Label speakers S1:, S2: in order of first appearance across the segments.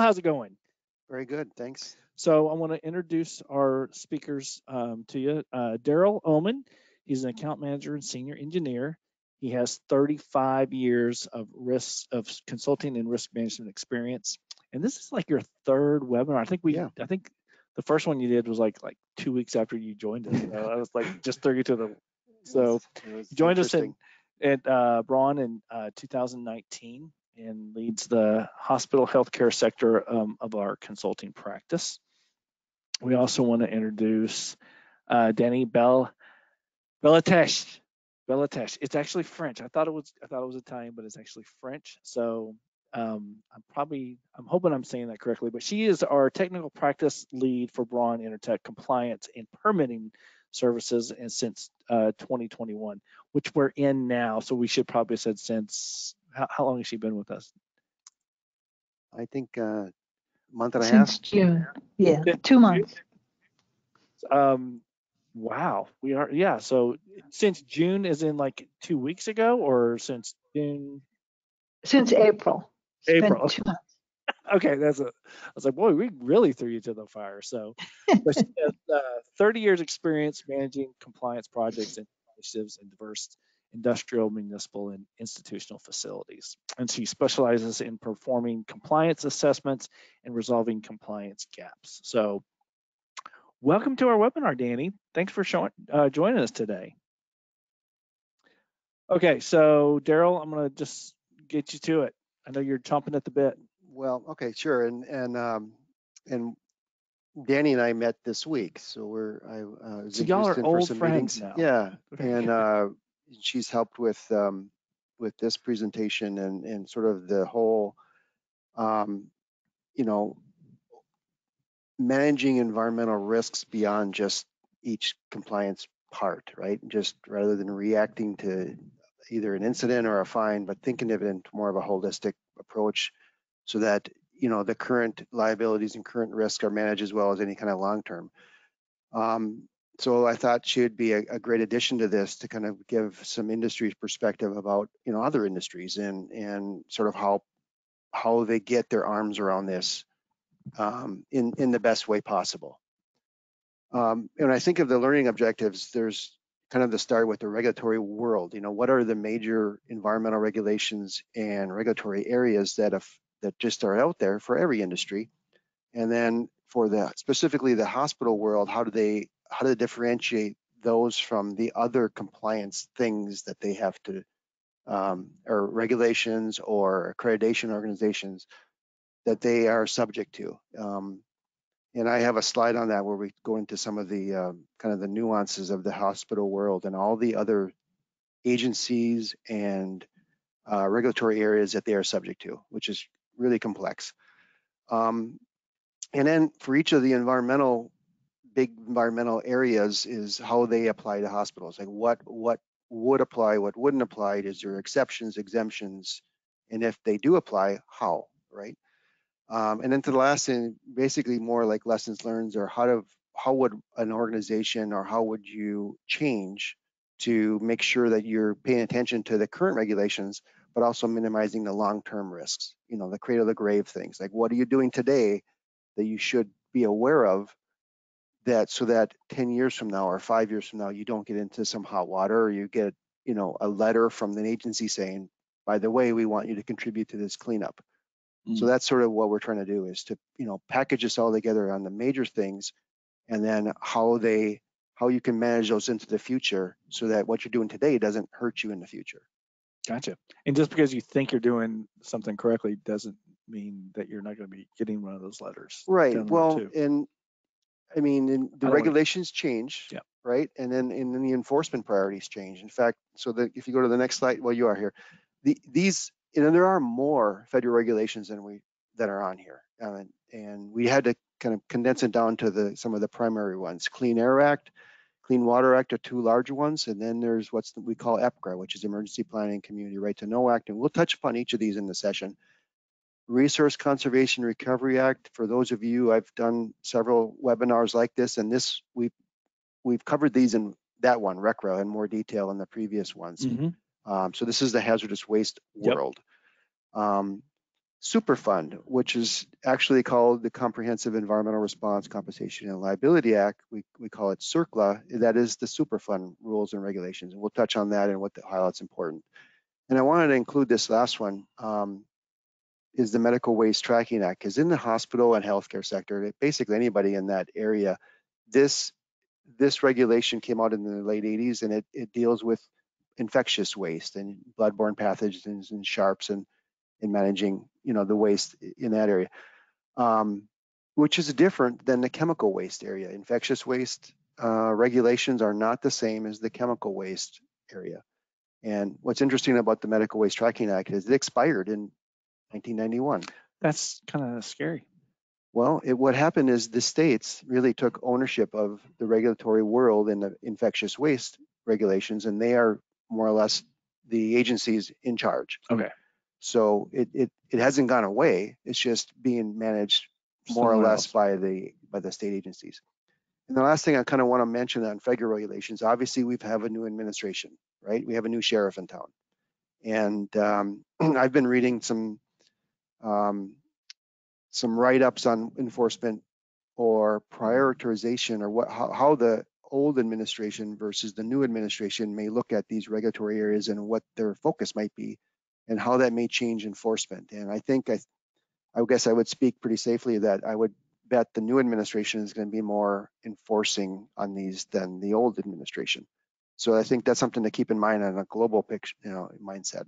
S1: How's it going?
S2: Very good, thanks.
S1: So I want to introduce our speakers to you. Daryl Oman, he's an account manager and senior engineer. He has 35 years of consulting and risk management experience. And this is like your third webinar. I think the first one you did was like 2 weeks after you joined us. So I was like just threw you to the. So you joined us at Braun in 2019 and leads the hospital healthcare sector of our consulting practice. We also want to introduce Danny Bellatesh. It's actually French. I thought it was Italian, but it's actually French. So I'm hoping I'm saying that correctly. But she is our technical practice lead for Braun Intertech compliance and permitting services, and since 2021, which we're in now. So we should probably have said since. How long has she been with us?
S2: I think a month and a
S3: half. Since June. Yeah, 2 months.
S1: Wow, we are, yeah. So since June is in like 2 weeks ago, or since June?
S3: Since April.
S1: April.
S3: 2 months.
S1: Okay, I was like, boy, we really threw you to the fire. So, but she has 30 years experience managing compliance projects and initiatives in diverse industrial, municipal, and institutional facilities. And she specializes in performing compliance assessments and resolving compliance gaps. So welcome to our webinar, Danny. Thanks for joining us today. Okay, so Daryl, I'm gonna just get you to it. I know you're chomping at the bit.
S2: Well, okay, sure. And Danny and I met this week, so
S1: so y'all are old friends now.
S2: Yeah, and she's helped with this presentation and sort of the whole, managing environmental risks beyond just each compliance part, right? Just rather than reacting to either an incident or a fine, but thinking of it in more of a holistic approach so that, the current liabilities and current risks are managed as well as any kind of long-term. So I thought she would be a great addition to this to kind of give some industry perspective about, other industries and sort of how they get their arms around this in the best way possible. And I think of the learning objectives, there's kind of the start with the regulatory world. What are the major environmental regulations and regulatory areas that just are out there for every industry? And then for specifically the hospital world, how do they differentiate those from the other compliance things that they have to, or regulations or accreditation organizations that they are subject to. And I have a slide on that where we go into some of the kind of the nuances of the hospital world and all the other agencies and regulatory areas that they are subject to, which is really complex. And then for each of the big environmental areas is how they apply to hospitals. Like what would apply, what wouldn't apply, is there exceptions, exemptions, and if they do apply, how, right? And then to the last thing, basically more like lessons learned, or how would an organization, or how would you change to make sure that you're paying attention to the current regulations, but also minimizing the long-term risks, the cradle to grave things. Like what are you doing today that you should be aware of, so that 10 years from now or 5 years from now, you don't get into some hot water, or you get, a letter from an agency saying, by the way, we want you to contribute to this cleanup. So that's sort of what we're trying to do, is to, package this all together on the major things, and then how you can manage those into the future so that what you're doing today doesn't hurt you in the future.
S1: Gotcha. And just because you think you're doing something correctly doesn't mean that you're not going to be getting one of those letters.
S2: Right. Well, and I mean, the regulations change,
S1: yeah,
S2: right? And then the enforcement priorities change. In fact, so that if you go to the next slide, well, you are here. There are more federal regulations that are on here, and we had to kind of condense it down to some of the primary ones. Clean Air Act, Clean Water Act are two large ones, and then there's we call EPCRA, which is Emergency Planning and Community Right to Know Act, and we'll touch upon each of these in the session. Resource Conservation Recovery Act. For those of you, I've done several webinars like this, and we've covered these in that one, RCRA, in more detail in the previous ones. So this is the hazardous waste world. Superfund, which is actually called the Comprehensive Environmental Response, Compensation, and Liability Act. We call it CERCLA. That is the Superfund rules and regulations. And we'll touch on that and how that's important. And I wanted to include this last one, is the Medical Waste Tracking Act, because in the hospital and healthcare sector, basically anybody in that area, this regulation came out in the late 80s, and it deals with infectious waste and bloodborne pathogens and sharps and managing, the waste in that area, which is different than the chemical waste area. Infectious waste regulations are not the same as the chemical waste area. And what's interesting about the Medical Waste Tracking Act is it expired in 1991.
S1: That's kind of scary.
S2: Well, what happened is the states really took ownership of the regulatory world in the infectious waste regulations, and they are more or less the agencies in charge.
S1: Okay.
S2: So it hasn't gone away. It's just being managed more or less by the state agencies. And the last thing I kind of want to mention on federal regulations, obviously we have a new administration, right? We have a new sheriff in town. And I've been reading some write-ups on enforcement or prioritization, or how the old administration versus the new administration may look at these regulatory areas and what their focus might be and how that may change enforcement. And I think I guess I would speak pretty safely that I would bet the new administration is going to be more enforcing on these than the old administration. So I think that's something to keep in mind on a global picture, mindset.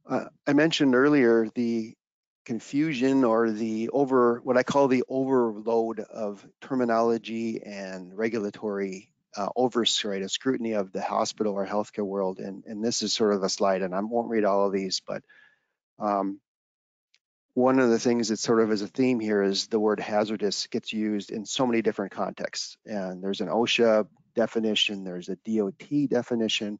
S2: I mentioned earlier the confusion or what I call the overload of terminology and regulatory oversight, a scrutiny of the hospital or healthcare world. And this is sort of a slide, and I won't read all of these, but one of the things that sort of is a theme here is the word hazardous gets used in so many different contexts. And there's an OSHA definition, there's a DOT definition.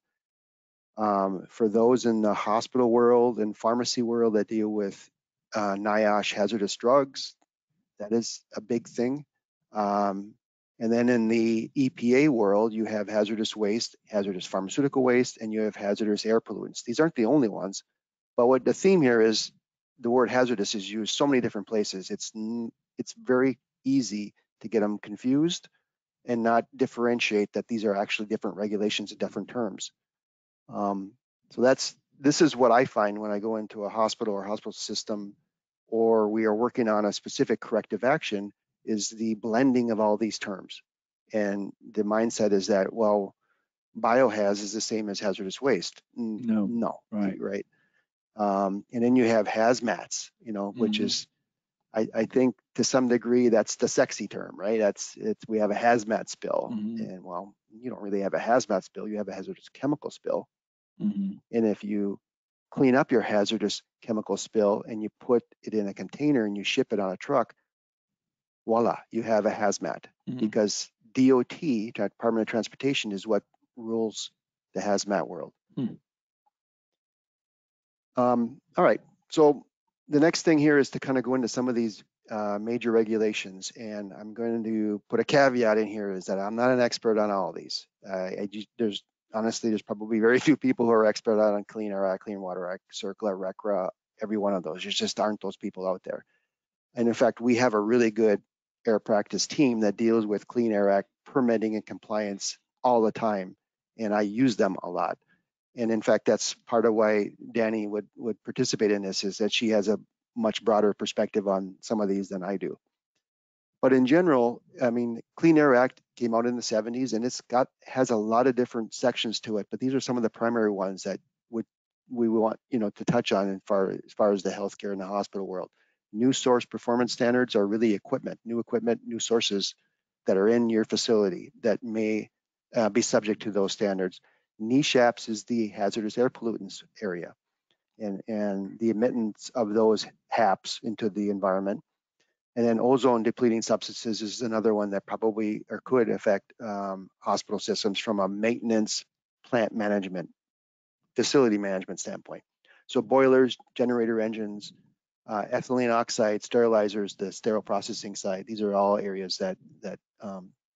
S2: For those in the hospital world and pharmacy world that deal with NIOSH hazardous drugs, that is a big thing. And then in the EPA world, you have hazardous waste, hazardous pharmaceutical waste, and you have hazardous air pollutants. These aren't the only ones, but what the theme here is, the word hazardous is used so many different places. It's very easy to get them confused and not differentiate that these are actually different regulations and different terms. So this is what I find when I go into a hospital or hospital system, or we are working on a specific corrective action, is the blending of all these terms. And the mindset is that, well, biohaz is the same as hazardous waste. No, right. And then you have hazmats, which is, I think to some degree that's the sexy term, right? We have a hazmat spill, and well, you don't really have a hazmat spill, you have a hazardous chemical spill. And if you clean up your hazardous chemical spill and you put it in a container and you ship it on a truck, voila, you have a hazmat, because DOT, Department of Transportation, is what rules the hazmat world. All right, so the next thing here is to kind of go into some of these major regulations, and I'm going to put a caveat in here, is that I'm not an expert on all of these. Honestly, there's probably very few people who are expert on Clean Air Act, Clean Water Act, CERCLA, RCRA, every one of those. There just aren't those people out there. And in fact, we have a really good air practice team that deals with Clean Air Act permitting and compliance all the time, and I use them a lot. And in fact, that's part of why Danny would participate in this, is that she has a much broader perspective on some of these than I do. But in general, I mean, Clean Air Act came out in the 70s, and has a lot of different sections to it, but these are some of the primary ones that we want to touch on as far as the healthcare and the hospital world. New source performance standards are really new sources that are in your facility that may be subject to those standards. NESHAPS is the hazardous air pollutants area, and the emittance of those HAPs into the environment. And then ozone depleting substances is another one that probably or could affect hospital systems from a maintenance, plant management, facility management standpoint. So boilers, generator engines, ethylene oxide, sterilizers, the sterile processing side, these are all areas that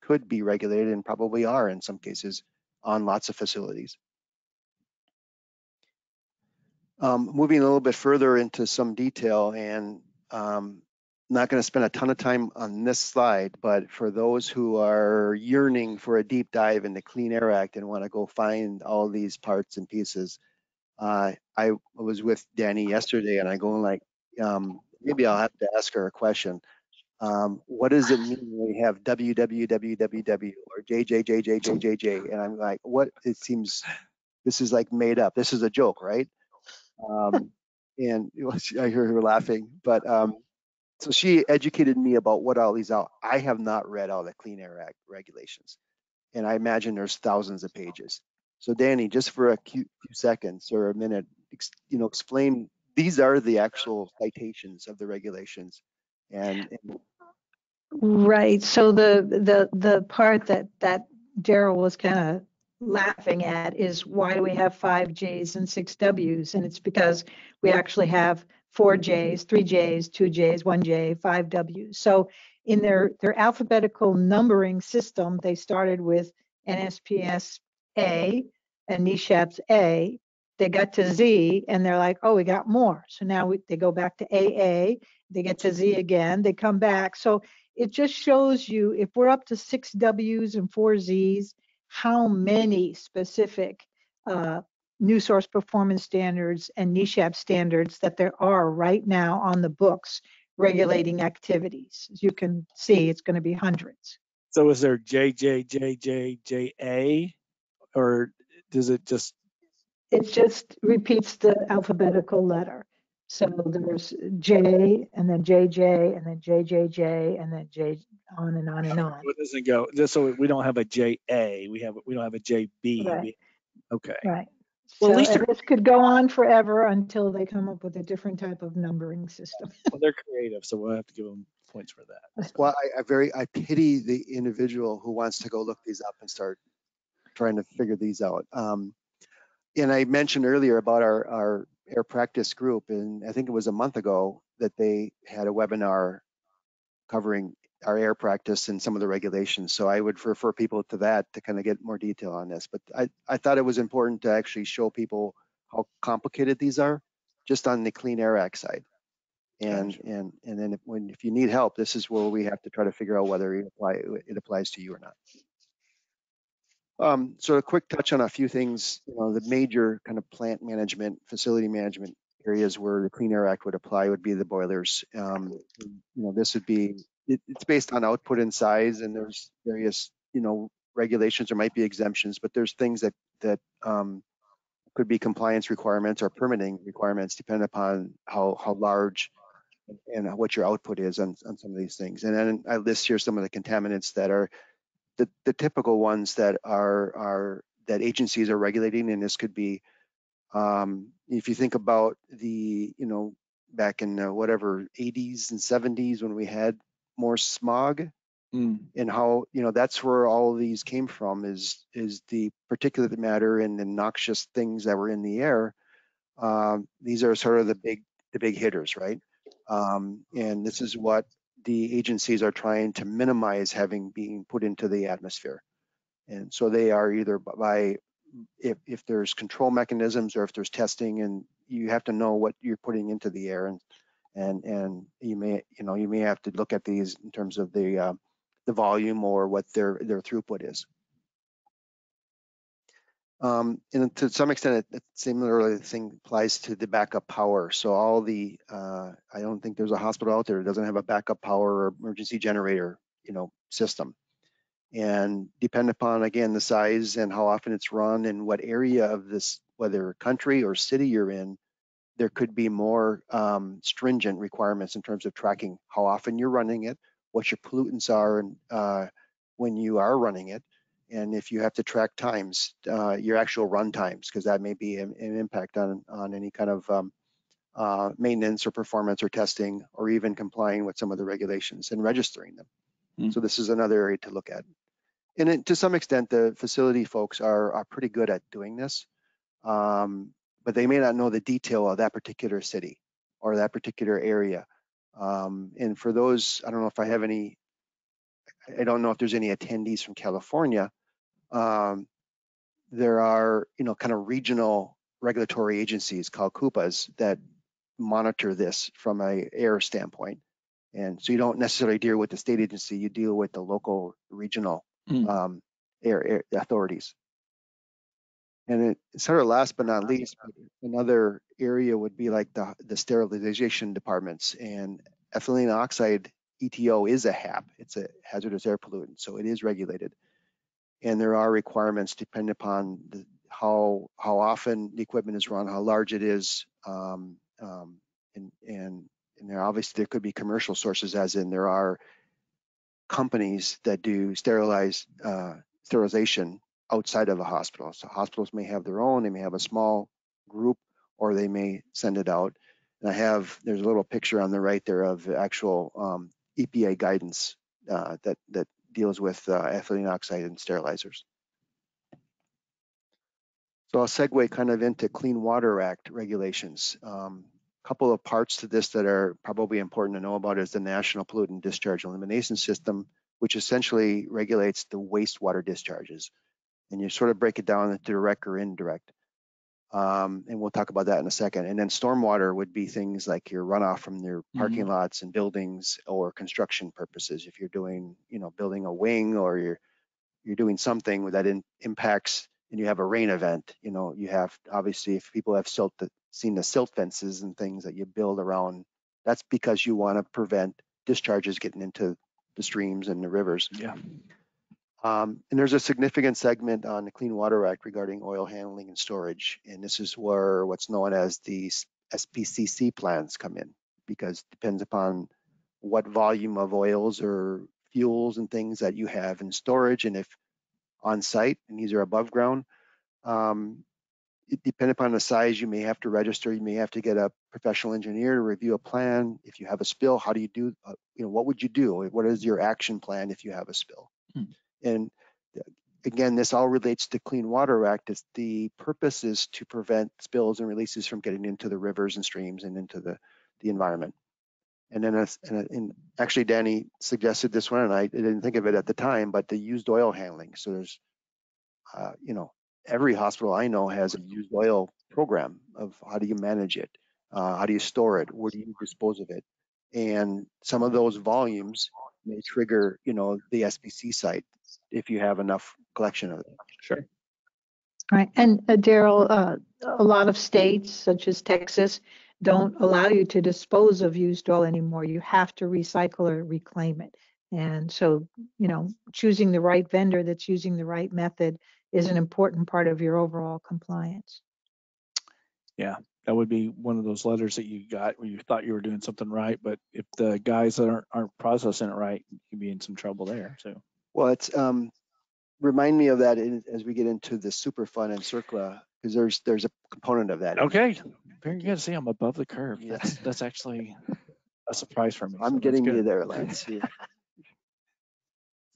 S2: could be regulated and probably are in some cases on lots of facilities. Moving a little bit further into some detail, and not going to spend a ton of time on this slide, but for those who are yearning for a deep dive in the Clean Air Act and want to go find all these parts and pieces, I was with Danny yesterday, and I go like, maybe I'll have to ask her a question. What does it mean when we have www or jjjjjjj? And I'm like, what? It seems this is like made up. This is a joke, right? And I hear her laughing, but so she educated me about what all these are. I have not read all the Clean Air Act regulations, and I imagine there's thousands of pages. So Danny, just for a few seconds or a minute, explain, these are the actual citations of the regulations. And
S3: Right. So the part that Daryl was kind of laughing at is, why do we have 5 J's and 6 W's? And it's because we actually have 4 J's, 3 J's, 2 J's, 1 J, 5 W's. So in their alphabetical numbering system, they started with NSPS A and NESHAPS A. They got to Z and they're like, oh, we got more. So now they go back to AA, they get to Z again, they come back. So it just shows you, if we're up to 6 W's and 4 Z's, how many specific new source performance standards and NESHAP standards that there are right now on the books regulating activities. As you can see, it's going to be hundreds.
S1: So is there JJJJJA, or does it just?
S3: It just repeats the alphabetical letter. So there's J, and then JJ, and then JJJ, and then J, on and on and on.
S1: It doesn't go. So we don't have a JA. We don't have a JB.
S3: Right.
S1: Okay.
S3: Right.
S1: Well,
S3: So
S1: at least
S3: this could go on forever until they come up with a different type of numbering system.
S1: well, they're creative, so we'll have to give them points for that. So.
S2: well, I pity the individual who wants to go look these up and start trying to figure these out. And I mentioned earlier about our air practice group, and I think it was a month ago that they had a webinar covering our air practice and some of the regulations. So I would refer people to that to kind of get more detail on this. But I thought it was important to actually show people how complicated these are, just on the Clean Air Act side. And
S1: Gotcha.
S2: and then if you need help, this is where we have to try to figure out whether it applies to you or not. So a quick touch on a few things, the major kind of plant management, facility management areas where the Clean Air Act would apply would be the boilers. This would be, it's based on output and size, and there's various, regulations. There might be exemptions, but there's things that could be compliance requirements or permitting requirements, depending upon how large and what your output is on some of these things. And then I list here some of the contaminants that are the typical ones that are that agencies are regulating, and this could be, if you think about the, back in whatever 80s and 70s when we had more smog, and how, that's where all of these came from, is the particulate matter and the noxious things that were in the air. These are sort of the big hitters, right? And this is what the agencies are trying to minimize having being put into the atmosphere. And so they are either by, if there's control mechanisms or if there's testing, and you have to know what you're putting into the air, and you may have to look at these in terms of the volume or what their throughput is. And to some extent, a similar thing applies to the backup power. So all the, I don't think there's a hospital out there that doesn't have a backup power or emergency generator, system. And depend upon, again, the size and how often it's run and what area of this, whether country or city you're in, there could be more stringent requirements in terms of tracking how often you're running it, what your pollutants are, and when you are running it. And if you have to track times, your actual run times, because that may be an impact on any kind of maintenance or performance or testing, or even complying with some of the regulations and registering them. So this is another area to look at. And to some extent, the facility folks are pretty good at doing this, but they may not know the detail of that particular city or that particular area. And for those, I don't know if I have any, I don't know if there's any attendees from California. There are, kind of regional regulatory agencies called CUPAs that monitor this from a air standpoint. And so you don't necessarily deal with the state agency, you deal with the local regional air authorities. And sort of last but not least, another area would be like the sterilization departments, and ethylene oxide ETO is a HAP. It's a hazardous air pollutant, so it is regulated. And there are requirements depending upon how often the equipment is run, how large it is, and there obviously there could be commercial sources, as in there are companies that do sterilization outside of a hospital. So hospitals may have their own, they may have a small group, or they may send it out. And there's a little picture on the right there of the actual EPA guidance that deals with ethylene oxide and sterilizers. So I'll segue kind of into Clean Water Act regulations. Couple of parts to this that are probably important to know about is the National Pollutant Discharge Elimination System, which essentially regulates the wastewater discharges. And you sort of break it down into direct or indirect. And we'll talk about that in a second. And then stormwater would be things like your runoff from your parking lots and buildings, or construction purposes. If you're doing, building a wing, or you're doing something that impacts, and you have a rain event, you have, obviously, if people have seen the silt fences and things that you build around, that's because you want to prevent discharges getting into the streams and the rivers.
S1: Yeah.
S2: And there's a significant segment on the Clean Water Act regarding oil handling and storage. And this is where what's known as the SPCC plans come in, because it depends upon what volume of oils or fuels and things that you have in storage, and if on site, and these are above ground. It depends upon the size, you may have to register, you may have to get a professional engineer to review a plan. If you have a spill, how do you do, what would you do? What is your action plan if you have a spill? And again, this all relates to Clean Water Act. The purpose is to prevent spills and releases from getting into the rivers and streams and into the environment. And then, and actually, Danny suggested this one, and I didn't think of it at the time, but the used oil handling. So there's, every hospital I know has a used oil program of how do you manage it, how do you store it, where do you dispose of it, and some of those volumes may trigger, the SPC site if you have enough collection of it.
S1: Sure.
S3: Right. And Daryl, a lot of states, such as Texas, don't allow you to dispose of used oil anymore. You have to recycle or reclaim it. And so, choosing the right vendor that's using the right method is an important part of your overall compliance.
S1: Yeah, that would be one of those letters that you got where you thought you were doing something right, but if the guys that aren't processing it right, you can be in some trouble there. So,
S2: well, it's remind me of that as we get into the Superfund and CERCLA, because there's a component of that.
S1: Okay, very good. See, I'm above the curve. Yeah. That's actually a surprise for me.
S2: I'm getting you there, Lance. The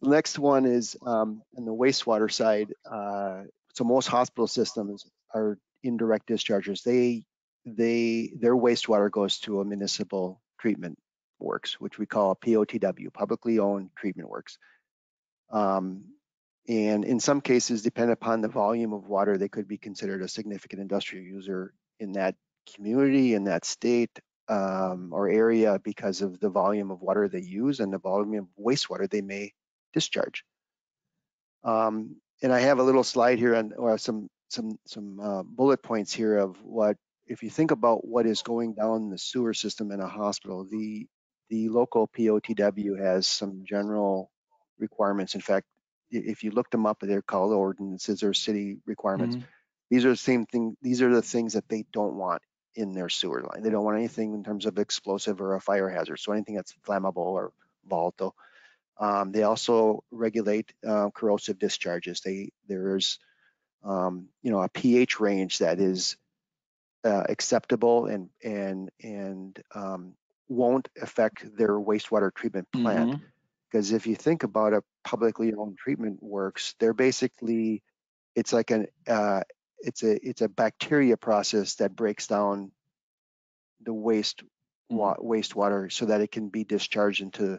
S2: next one is on the wastewater side. So most hospital systems are indirect dischargers. Their wastewater goes to a municipal treatment works, which we call a POTW, publicly owned treatment works. And in some cases, depending upon the volume of water, they could be considered a significant industrial user in that community, in that state, or area, because of the volume of water they use and the volume of wastewater they may discharge. And I have a little slide here or some bullet points here of what, if you think about what is going down the sewer system in a hospital, the local POTW has some general requirements. In fact, if you look them up, they're called ordinances or city requirements. These are the same thing. These are the things that they don't want in their sewer line. They don't want anything in terms of explosive or a fire hazard. So anything that's flammable or volatile. They also regulate corrosive discharges. There's a pH range that is acceptable and won't affect their wastewater treatment plant. Because if you think about a publicly owned treatment works, they're basically, it's like it's a bacteria process that breaks down the wastewater so that it can be discharged into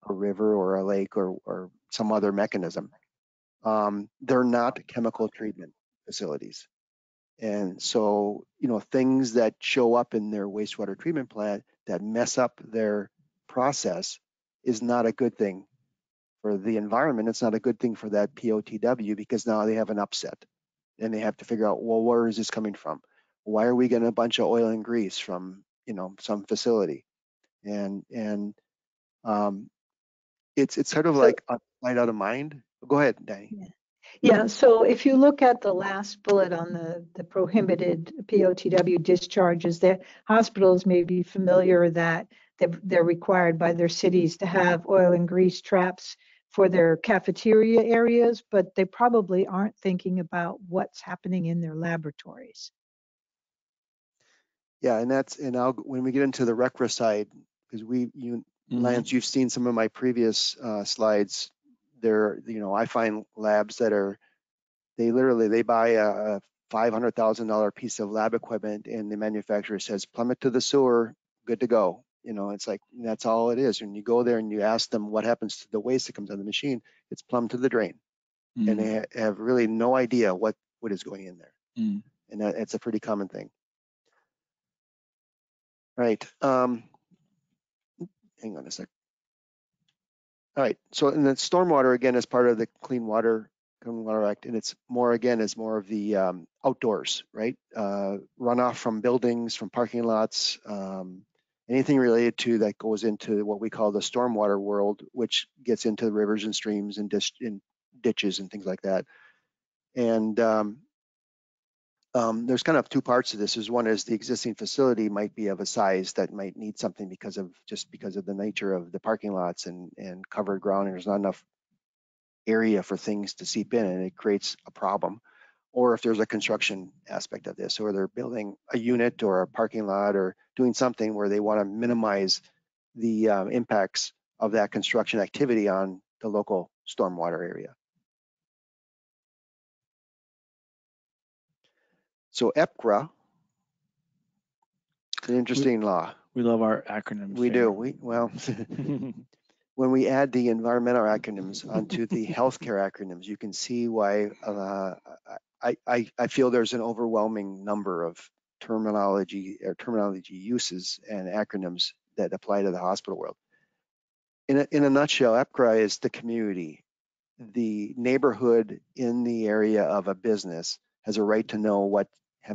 S2: a river or a lake or some other mechanism. They're not chemical treatment facilities. And so, things that show up in their wastewater treatment plant that mess up their process is not a good thing for the environment. It's not a good thing for that POTW, because now they have an upset and they have to figure out, well, where is this coming from? Why are we getting a bunch of oil and grease from, some facility? And it's sort of
S3: So,
S2: like out of mind. Go ahead, Danny.
S3: yeah, so if you look at the last bullet on the prohibited POTW discharges, the hospitals may be familiar that they're required by their cities to have oil and grease traps for their cafeteria areas, but they probably aren't thinking about what's happening in their laboratories.
S2: Yeah, and when we get into the RCRA side, because Lance, you've seen some of my previous slides. There, I find labs that they buy a $500,000 piece of lab equipment, and the manufacturer says plumb it to the sewer, good to go. It's like that's all it is. When you go there and you ask them what happens to the waste that comes out of the machine, it's plumbed to the drain, and they have really no idea what is going in there, and it's a pretty common thing. Right. Hang on a sec. All right. So, in the stormwater, again, is part of the Clean Water Act, and it's more of the outdoors, right? Runoff from buildings, from parking lots, anything related to that goes into what we call the stormwater world, which gets into rivers and streams and ditches and things like that. And there's kind of two parts to this. One is the existing facility might be of a size that might need something because of the nature of the parking lots and covered ground, and there's not enough area for things to seep in, and it creates a problem. Or if there's a construction aspect of this, or they're building a unit or a parking lot or doing something where they want to minimize the impacts of that construction activity on the local stormwater area. So EPCRA, it's an interesting law.
S1: We love our acronyms.
S2: We do. When we add the environmental acronyms onto the healthcare acronyms, you can see why I feel there's an overwhelming number of terminology uses and acronyms that apply to the hospital world. In a nutshell, EPCRA is the community. The neighborhood in the area of a business has a right to know what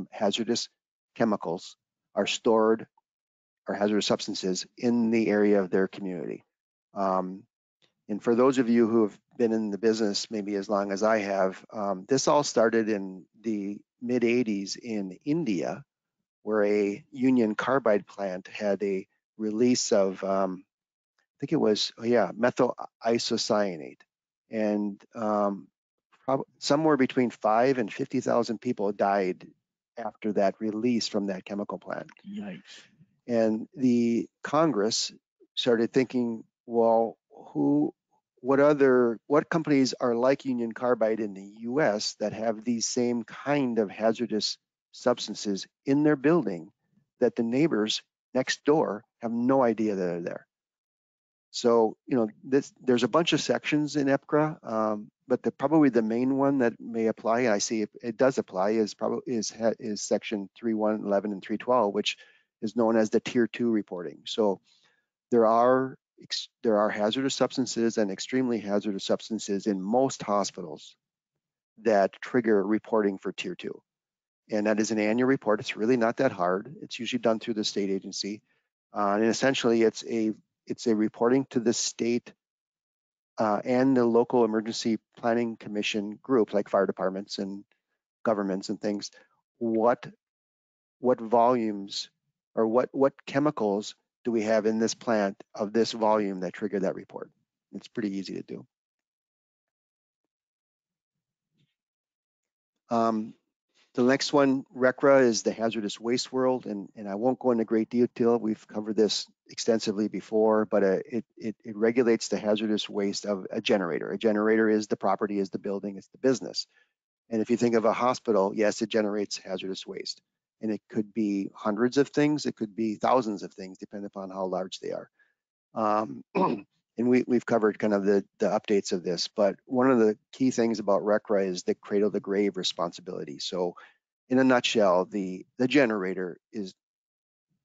S2: hazardous chemicals are stored, or hazardous substances, in the area of their community. And for those of you who have been in the business maybe as long as I have, this all started in the mid 80s in India, where a Union Carbide plant had a release of, I think it was, methyl isocyanate. And somewhere between 5,000 and 50,000 people died after that release from that chemical plant.
S1: Yikes.
S2: And the Congress started thinking, well, what companies are like Union Carbide in the US that have these same kind of hazardous substances in their building that the neighbors next door have no idea that are there? So, there's a bunch of sections in EPCRA, but probably the main one that may apply, and I see it does apply, is section 3.1.11 and 3.12, which is known as the Tier 2 reporting. So there are hazardous substances and extremely hazardous substances in most hospitals that trigger reporting for Tier 2. And that is an annual report. It's really not that hard. It's usually done through the state agency. And essentially, it's a reporting to the state and the local emergency planning commission group, like fire departments and governments and things, what volumes or what chemicals do we have in this plant of this volume that trigger that report. It's pretty easy to do. The next one, RCRA, is the hazardous waste world, and I won't go into great detail. We've covered this extensively before, but it regulates the hazardous waste of a generator. A generator is the property, is the building, it's the business. And if you think of a hospital, yes, it generates hazardous waste. And it could be hundreds of things, it could be thousands of things, depending upon how large they are. And we've covered kind of the updates of this, but one of the key things about RCRA is the cradle to grave responsibility. So in a nutshell, the generator is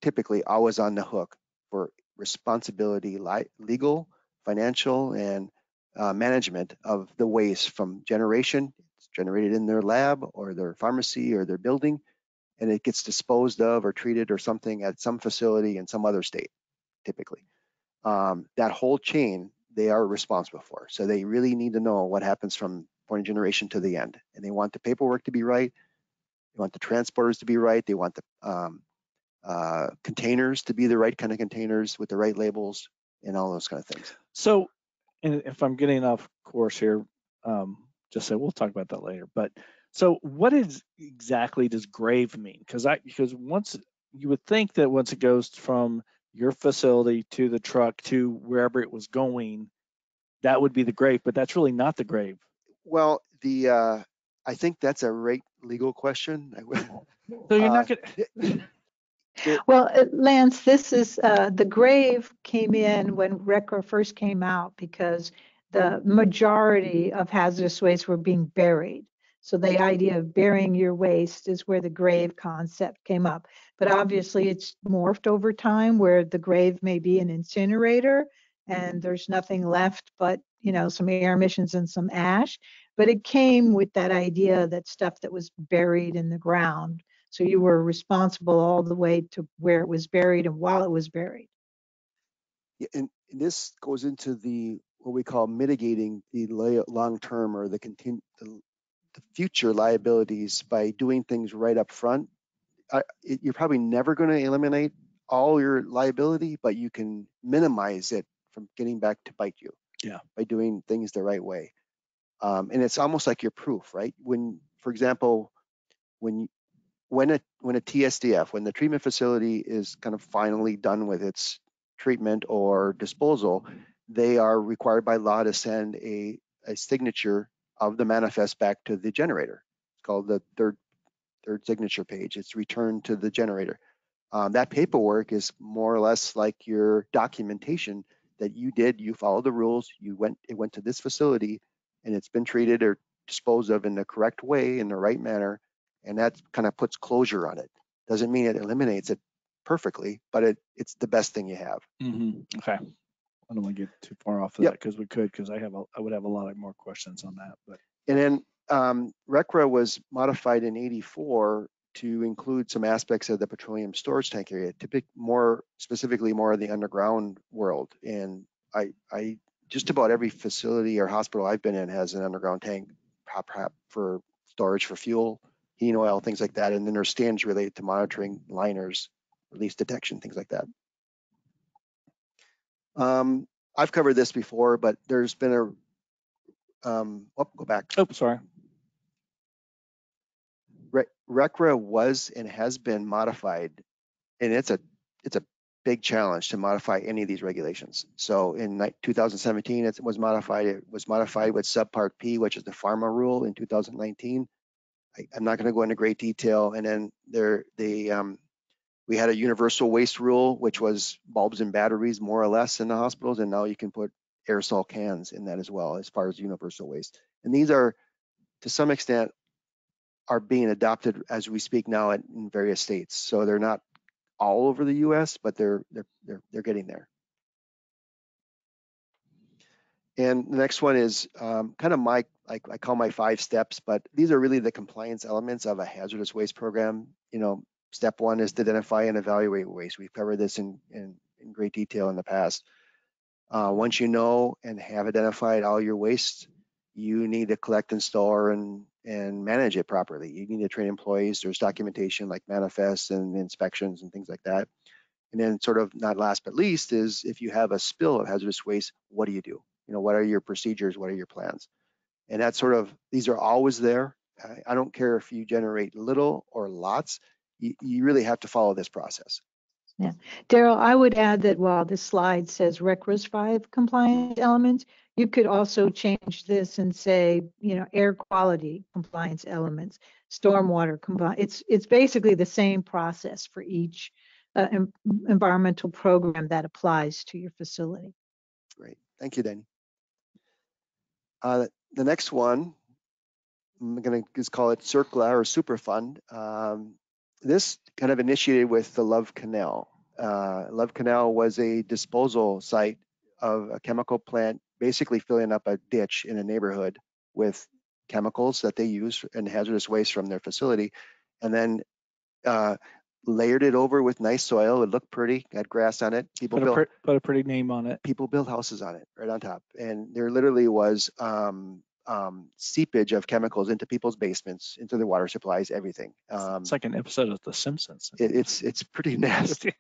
S2: typically always on the hook for responsibility, legal, financial, and management of the waste from generation. It's generated in their lab or their pharmacy or their building, and it gets disposed of or treated or something at some facility in some other state, typically. That whole chain they are responsible for. So they really need to know what happens from point of generation to the end. And they want the paperwork to be right. They want the transporters to be right. They want the containers to be the right kind of containers with the right labels and all those kind of things.
S1: So, and if I'm getting off course here, just say we'll talk about that later. But so, what is exactly does grave mean? Because once you would think that once it goes from your facility to the truck to wherever it was going, that would be the grave, but that's really not the grave.
S2: Well, I think that's a right legal question.
S1: So you're not going.
S3: Well, Lance, this is the grave came in when RCRA first came out because the majority of hazardous waste were being buried. So the idea of burying your waste is where the grave concept came up. But obviously it's morphed over time where the grave may be an incinerator and there's nothing left but, some air emissions and some ash. But it came with that idea that stuff that was buried in the ground. So you were responsible all the way to where it was buried and while it was buried.
S2: Yeah, and this goes into what we call mitigating the long-term or the future liabilities by doing things right up front. You're probably never going to eliminate all your liability, but you can minimize it from getting back to bite you.
S1: Yeah.
S2: By doing things the right way. And it's almost like your proof, right? When, for example, when a TSDF, when the treatment facility is kind of finally done with its treatment or disposal, they are required by law to send a signature of the manifest back to the generator. It's called the third signature page. It's returned to the generator. That paperwork is more or less like your documentation that you followed the rules, it went to this facility and it's been treated or disposed of in the correct way, in the right manner, and that kind of puts closure on it. Doesn't mean it eliminates it perfectly, but it's the best thing you have.
S1: Mm-hmm. Okay. I don't want to get too far off of that because I would have a lot of more questions on that. But
S2: and then RCRA was modified in '84 to include some aspects of the petroleum storage tank area, more specifically of the underground world. And I just about every facility or hospital I've been in has an underground tank for storage for fuel, heating oil, things like that. And then there's standards related to monitoring liners, release detection, things like that. I've covered this before, but there's been go back.
S1: Oh, sorry.
S2: RCRA was and has been modified, and it's a big challenge to modify any of these regulations. So in 2017, it was modified. It was modified with Subpart P, which is the pharma rule, in 2019. I'm not going to go into great detail. And then we had a universal waste rule, which was bulbs and batteries, more or less, in the hospitals, and now you can put aerosol cans in that as well, as far as universal waste. And these are, to some extent, are being adopted as we speak now in various states. So they're not all over the U.S., but they're getting there. And the next one is kind of I call my 5 steps, but these are really the compliance elements of a hazardous waste program. Step 1 is to identify and evaluate waste. We've covered this in great detail in the past. Once you know and have identified all your waste, you need to collect and store and manage it properly. You need to train employees. There's documentation like manifests and inspections and things like that. And then sort of not last but least is if you have a spill of hazardous waste, what do you do? What are your procedures? What are your plans? And that's these are always there. I don't care if you generate little or lots, you really have to follow this process.
S3: Yeah. Daryl, I would add that while this slide says RCRA's 5 compliance elements, you could also change this and say, air quality compliance elements, stormwater compliance. It's basically the same process for each environmental program that applies to your facility.
S2: Great. Thank you, Danny. The next one I'm going to just call it CERCLA or Superfund. This kind of initiated with the Love Canal. Love Canal was a disposal site of a chemical plant, basically filling up a ditch in a neighborhood with chemicals that they use and hazardous waste from their facility, and then layered it over with nice soil. It looked pretty, had grass on it.
S1: Put a pretty name on it.
S2: People built houses on it right on top, and there literally was seepage of chemicals into people's basements, into their water supplies, everything.
S1: It's like an episode of The Simpsons.
S2: It's pretty nasty.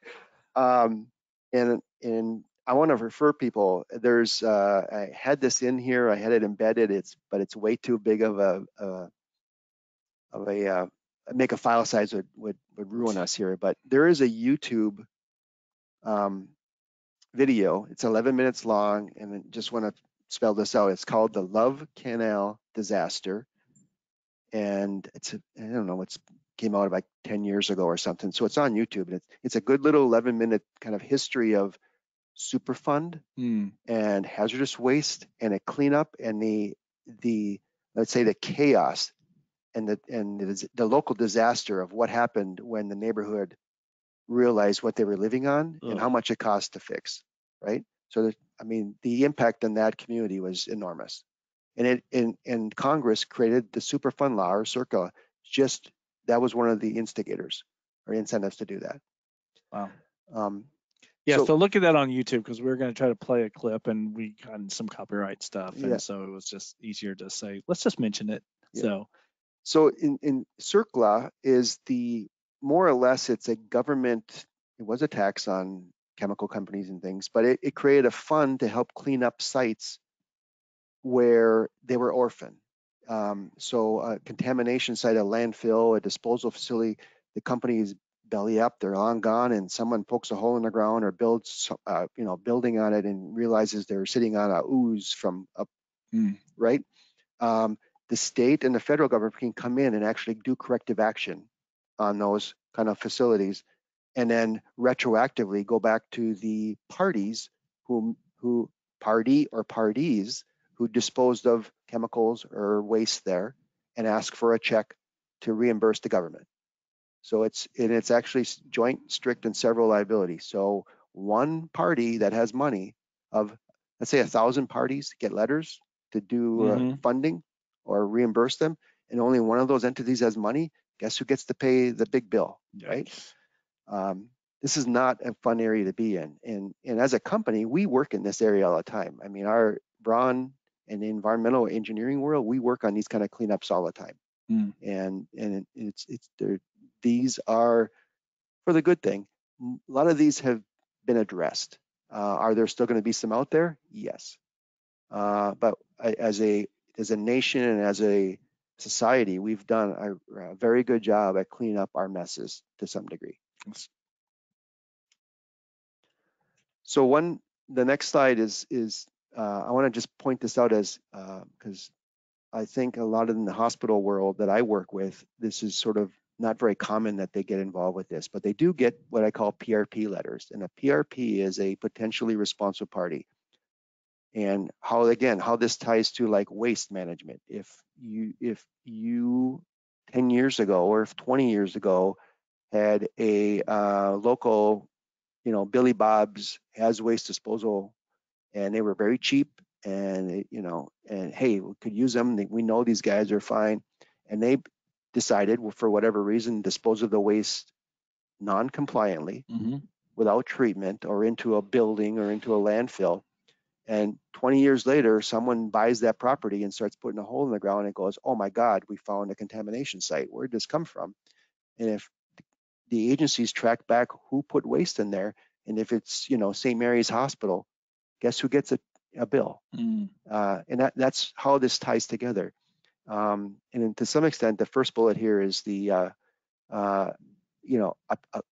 S2: And I want to refer people. There's I had this in here. I had it embedded. But it's way too big of a make a file size would ruin us here. But there is a YouTube video. It's 11 minutes long, and I just want to spell this out. It's called the Love Canal Disaster, and I don't know, it's came out like 10 years ago or something. So it's on YouTube, and it's a good little 11-minute kind of history of Superfund and hazardous waste and a cleanup and the let's say the chaos and the local disaster of what happened when the neighborhood realized what they were living on and how much it cost to fix, right? So the impact on that community was enormous. And Congress created the Superfund law, or CERCLA, that was one of the instigators or incentives to do that.
S1: Wow. So look at that on YouTube, because we're going to try to play a clip, and we got some copyright stuff, and so it was just easier to say, let's just mention it. Yeah.
S2: So in CERCLA is more or less, it's a government, it was a tax on chemical companies and things, but it created a fund to help clean up sites where they were orphaned. So a contamination site, a landfill, a disposal facility, the company's belly up, they're long gone, and someone pokes a hole in the ground or builds building on it and realizes they're sitting on a ooze from up, right? The state and the federal government can come in and actually do corrective action on those kind of facilities, and then retroactively go back to the parties who parties who disposed of chemicals or waste there, and ask for a check to reimburse the government. So it's actually joint, strict, and several liability. So one party that has money of, let's say 1,000 parties get letters to do funding or reimburse them, and only one of those entities has money, guess who gets to pay the big bill, right? This is not a fun area to be in. And as a company, we work in this area all the time. I mean, our Braun and the environmental engineering world, we work on these kind of cleanups all the time. And these are for the good thing. A lot of these have been addressed. Are there still going to be some out there? Yes. But as a nation and as a society, we've done a very good job at cleaning up our messes to some degree. So the next slide is I want to just point this out as because I think a lot in the hospital world that I work with, this is sort of not very common that they get involved with this, but they do get what I call PRP letters, and a PRP is a potentially responsible party. And how this ties to like waste management. If you 10 years ago or if 20 years ago had a local, Billy Bob's has waste disposal, and they were very cheap, and and hey, we could use them. We know these guys are fine, and they decided, for whatever reason, dispose of the waste non-compliantly, without treatment, or into a building or into a landfill. And 20 years later, someone buys that property and starts putting a hole in the ground and goes, oh my God, we found a contamination site. Where did this come from? And if the agencies track back who put waste in there, and if it's, St. Mary's Hospital, guess who gets a bill? And that's how this ties together. And to some extent, the first bullet here is the,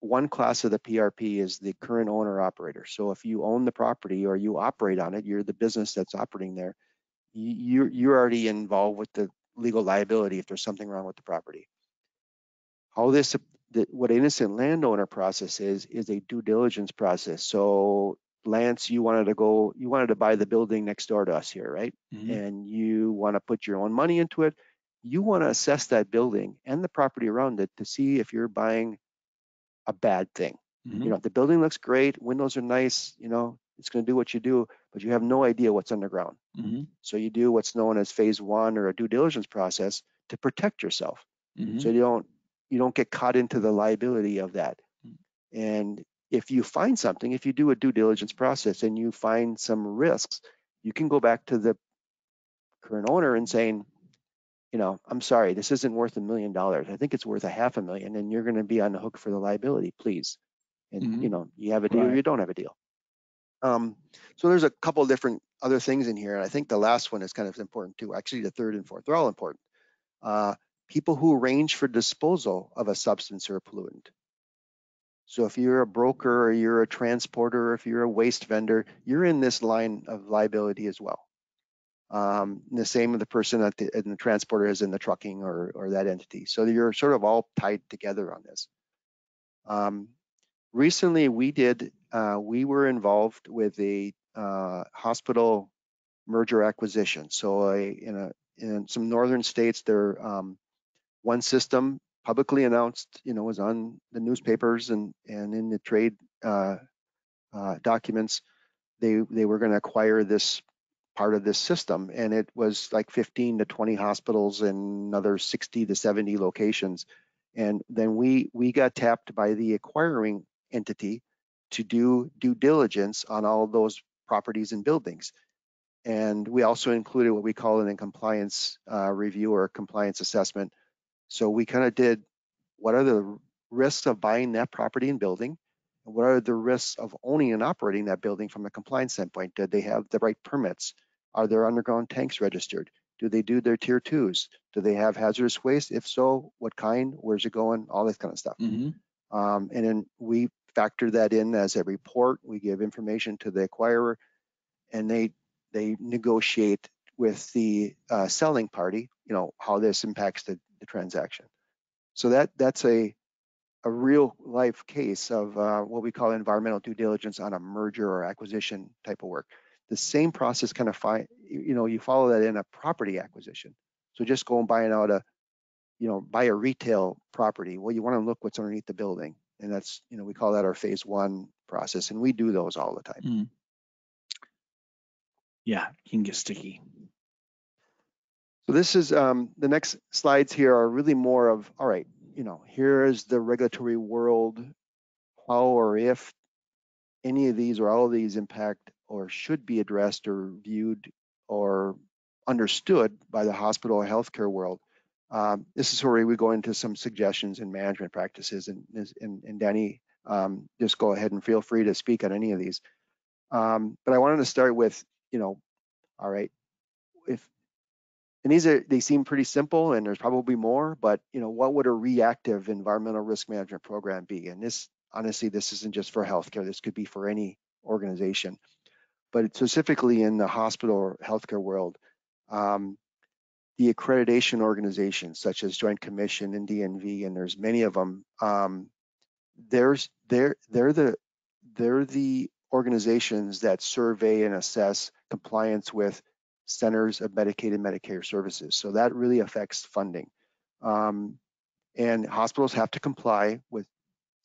S2: one class of the PRP is the current owner operator. So if you own the property or you operate on it, you're the business that's operating there, you're already involved with the legal liability if there's something wrong with the property. What an innocent landowner process is a due diligence process. So Lance, you wanted to buy the building next door to us here, right? And you want to put your own money into it. you want to assess that building and the property around it to see if you're buying a bad thing. You know, if the building looks great, windows are nice, you know, it's going to do what you do, but you have no idea what's underground. So you do what's known as phase one or a due diligence process to protect yourself. So you don't get caught into the liability of that. And if you find something, if you do a due diligence process and you find some risks, you can go back to the current owner and saying, you know, I'm sorry, this isn't worth $1 million. I think it's worth $500,000, and you're going to be on the hook for the liability, please. And you know, you have a deal or you don't have a deal. So there's a couple of different other things in here, and I think the last one is kind of important too. Actually, the third and fourth, they're all important. People who arrange for disposal of a substance or a pollutant. So if you're a broker or you're a transporter, or if you're a waste vendor, you're in this line of liability as well. The same with the person in the transporter is in the trucking or that entity. So you're sort of all tied together on this. Recently, we were involved with a hospital merger acquisition. So in some northern states, there one system publicly announced, you know, was on the newspapers and in the trade documents. They were going to acquire this part of this system, and it was like 15 to 20 hospitals and another 60 to 70 locations. And then we got tapped by the acquiring entity to do due diligence on all of those properties and buildings. And we also included what we call an in compliance review or compliance assessment. So we kind of did, what are the risks of buying that property and building? And what are the risks of owning and operating that building from a compliance standpoint? Did they have the right permits? Are their underground tanks registered? Do they do their tier 2s? Do they have hazardous waste? If so, what kind? Where's it going? All this kind of stuff. And then we factor that in as a report. We give information to the acquirer, and they negotiate with the selling party, you know, how this impacts the transaction. So that's a real life case of what we call environmental due diligence on a merger or acquisition type of work. The same process kind of you follow that in a property acquisition. So just go and buying out buy a retail property. Well, you want to look what's underneath the building, and that's, you know, we call that our phase one process, and we do those all the time.
S1: Yeah, you can get sticky.
S2: So this is the next slides here are really more of, all right, you know, here is the regulatory world, how or if any of these or all of these impact or should be addressed or viewed or understood by the hospital or healthcare world. This is where we go into some suggestions and management practices, and Danny, just go ahead and feel free to speak on any of these. But I wanted to start with, you know, all right, and they seem pretty simple, and there's probably more, but, you know, what would a reactive environmental risk management program be? And this, honestly, this isn't just for healthcare, this could be for any organization, but specifically in the hospital or healthcare world, the accreditation organizations such as Joint Commission and DNV, and there's many of them, they're the organizations that survey and assess compliance with Centers of Medicaid and Medicare Services. So that really affects funding. And hospitals have to comply with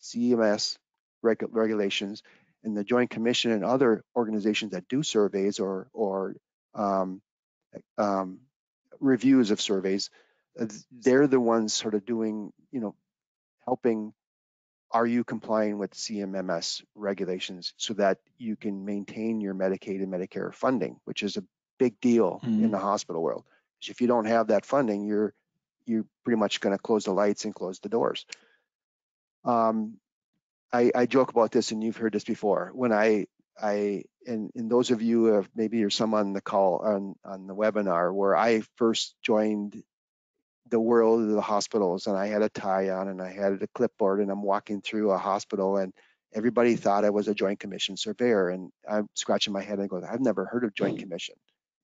S2: CMS regulations, and the Joint Commission and other organizations that do surveys or reviews of surveys, they're the ones sort of doing, you know, helping. Are you complying with CMMS regulations so that you can maintain your Medicaid and Medicare funding, which is a big deal in the hospital world. Because if you don't have that funding, you're pretty much going to close the lights and close the doors. I joke about this, and you've heard this before. When and those of you have, maybe there's some on the call on the webinar, where I first joined the world of the hospitals, and I had a tie on and I had a clipboard, and I'm walking through a hospital, and everybody thought I was a Joint Commission surveyor, and I'm scratching my head and going, I've never heard of Joint Commission.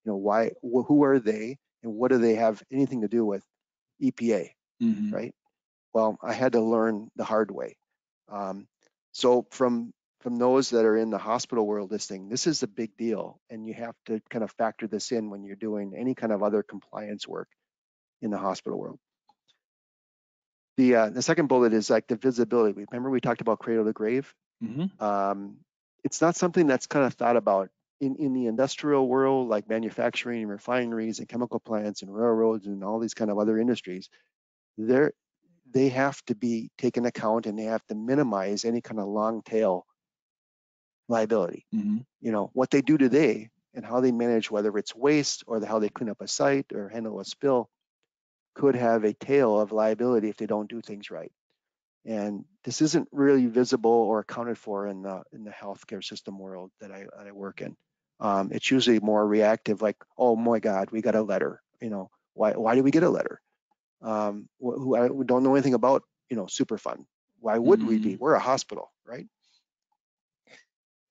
S2: You know, why? Who are they, and what do they have anything to do with EPA, right? Well, I had to learn the hard way. So from those that are in the hospital world listening, this is a big deal, and you have to kind of factor this in when you're doing any kind of other compliance work. in the hospital world. The second bullet is like the visibility. Remember we talked about cradle to grave?
S1: Mm-hmm.
S2: It's not something that's kind of thought about in the industrial world, like manufacturing and refineries and chemical plants and railroads and all these kind of other industries. They have to be taken account, and they have to minimize any kind of long tail liability.
S1: Mm-hmm.
S2: You know, what they do today and how they manage, whether it's waste or how they clean up a site or handle a spill, could have a tail of liability if they don't do things right. And this isn't really visible or accounted for in the healthcare system world that I work in. It's usually more reactive, like, oh my God, we got a letter. You know, why did we get a letter? Who I don't know anything about, you know, Superfund. Why would we be? We're a hospital, right?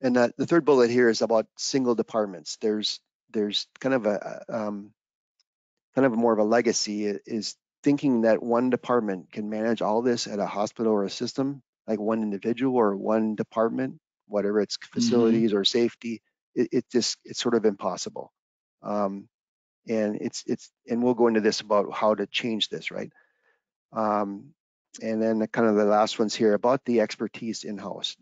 S2: And the third bullet here is about single departments. There's kind of more of a legacy is thinking that one department can manage all this at a hospital or a system, like one individual or one department, whatever it's facilities or safety. It's sort of impossible. And and we'll go into this about how to change this, right? And then kind of the last ones here about the expertise in-house.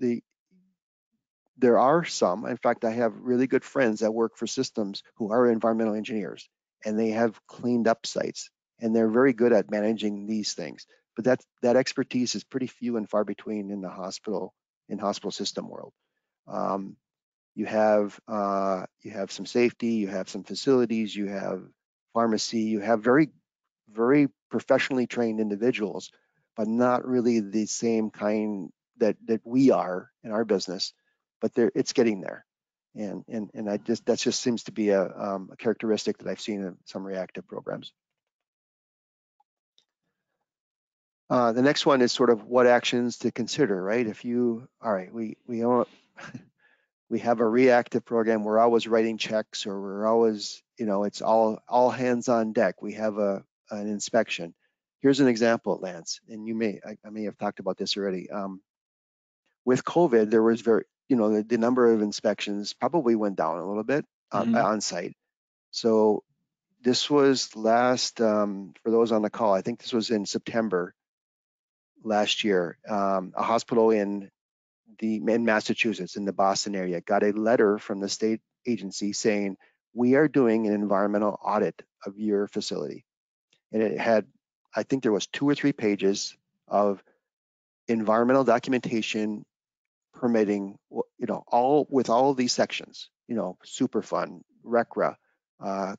S2: There are some, in fact, I have really good friends that work for systems who are environmental engineers, and they have cleaned up sites, and they're very good at managing these things. But that expertise is pretty few and far between in the hospital system world. You have some safety, you have some facilities, you have pharmacy, you have very, very professionally trained individuals, but not really the same kind that we are in our business. But it's getting there, and that just seems to be a characteristic that I've seen in some reactive programs. The next one is sort of what actions to consider, right? We have a reactive program. We're always writing checks, or we're always, you know, it's all hands on deck. We have an inspection. Here's an example, Lance, and I may have talked about this already. With COVID, there was the number of inspections probably went down a little bit on site. So this was last, for those on the call, I think this was in September last year. A hospital in Massachusetts, in the Boston area, got a letter from the state agency saying, we are doing an environmental audit of your facility. And it had, I think there was 2 or 3 pages of environmental documentation, permitting, you know, all of these sections, you know, Superfund, RCRA,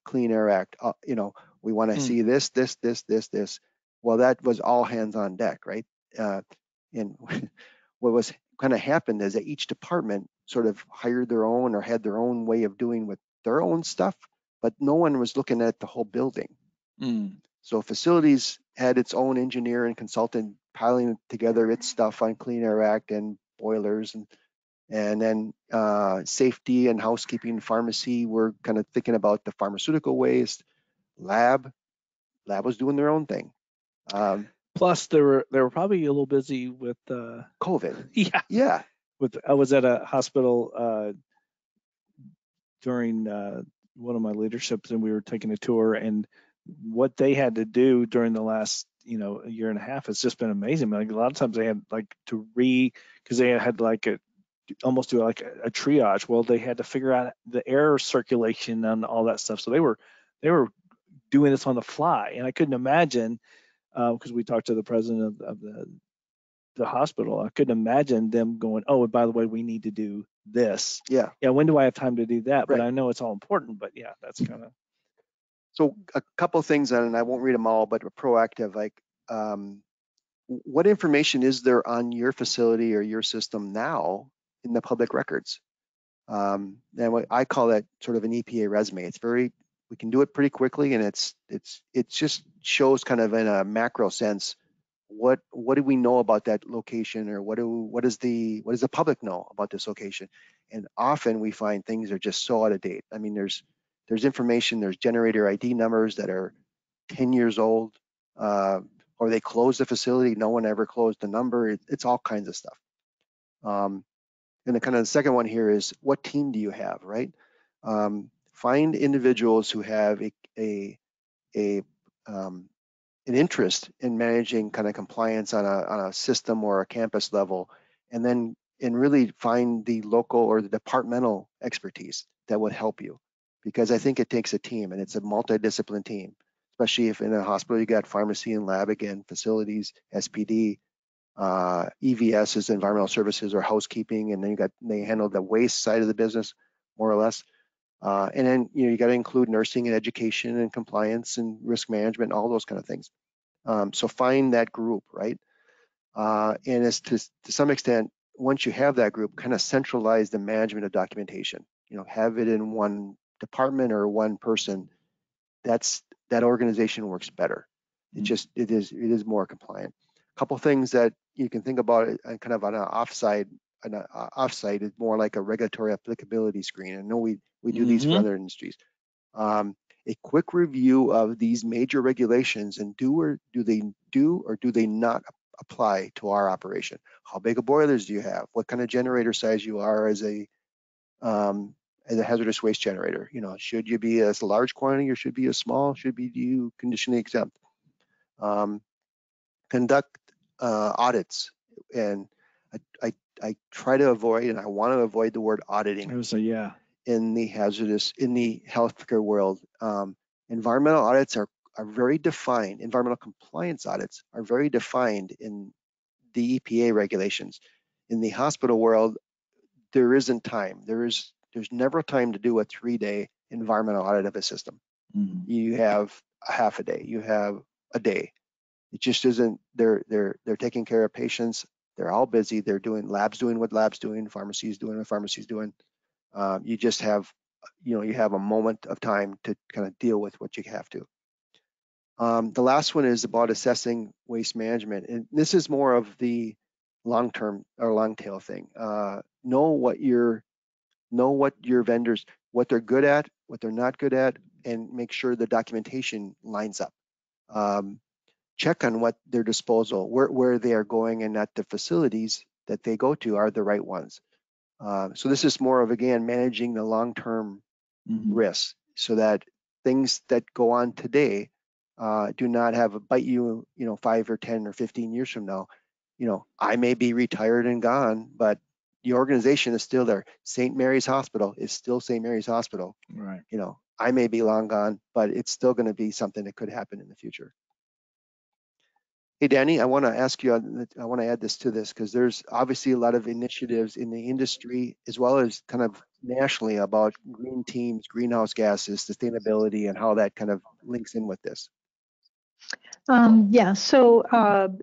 S2: Clean Air Act, you know, we want to see this. Well, that was all hands on deck, right? And what was kind of happened is that each department sort of hired their own or had their own way of doing with their own stuff, but no one was looking at the whole building. So facilities had its own engineer and consultant piling together its stuff on Clean Air Act and boilers, and then safety and housekeeping, pharmacy were kind of thinking about the pharmaceutical waste. Lab was doing their own thing.
S1: Plus, they were probably a little busy with
S2: COVID.
S1: Yeah. I was at a hospital during one of my leaderships, and we were taking a tour, and what they had to do during the last a year and a half has just been amazing. Like, a lot of times they had because they had like almost do like a triage. Well, they had to figure out the air circulation and all that stuff. So they were doing this on the fly, and I couldn't imagine, because we talked to the president of the hospital. I couldn't imagine them going, oh, and by the way, we need to do this.
S2: Yeah.
S1: When do I have time to do that?
S2: Right.
S1: But I know it's all important. But yeah, that's kind of.
S2: So a couple of things, and I won't read them all, but proactive, like what information is there on your facility or your system now in the public records? And what I call that sort of an EPA resume. We can do it pretty quickly, and it just shows kind of in a macro sense what do we know about that location, or what does the public know about this location? And often we find things are just so out of date. I mean, there's information, there's generator ID numbers that are 10 years old, or they closed the facility, no one ever closed the number. It's all kinds of stuff. And the second one here is, what team do you have, right? Find individuals who have a an interest in managing kind of compliance on a system or a campus level, and really find the local or the departmental expertise that would help you. Because I think it takes a team, and it's a multidisciplinary team, especially if in a hospital you got pharmacy and lab, again, facilities, SPD, EVS is environmental services or housekeeping, and then they handle the waste side of the business, more or less. And then you got to include nursing and education and compliance and risk management, all those kind of things. So find that group, right? And as to some extent, once you have that group, kind of centralize the management of documentation. Have it in one department or one person. That organization works better. It is more compliant. A couple things that you can think about it kind of on an offsite. Offsite is more like a regulatory applicability screen. I know we do these for other industries. A quick review of these major regulations and do they not apply to our operation. How big of boilers do you have? What kind of generator size you are as a hazardous waste generator? Should you be a large quantity or should be a small? Should be you conditionally exempt? Conduct audits, and I try to avoid, and I want to avoid the word auditing. In the healthcare world. Environmental audits are very defined. Environmental compliance audits are very defined in the EPA regulations. In the hospital world, there isn't time. There's never time to do a 3-day environmental audit of a system. You have a half a day. You have a day. It just isn't. They're taking care of patients. They're all busy. They're doing what labs doing, pharmacies doing what pharmacies doing. You just have, you have a moment of time to kind of deal with what you have to. The last one is about assessing waste management, and this is more of the long-term or long-tail thing. Know what your vendors, what they're good at, what they're not good at, and make sure the documentation lines up. Check on what their disposal, where they are going, and that the facilities that they go to are the right ones. So this is more of, again, managing the long-term risks so that things that go on today do not have a bite you, 5 or 10 or 15 years from now. I may be retired and gone, but the organization is still there. St. Mary's Hospital is still St. Mary's Hospital.
S1: Right.
S2: I may be long gone, but it's still going to be something that could happen in the future. Hey, Danny, I want to ask you, I want to add this to this because there's obviously a lot of initiatives in the industry as well as kind of nationally about green teams, greenhouse gases, sustainability, and how that kind of links in with this.
S3: Yeah, so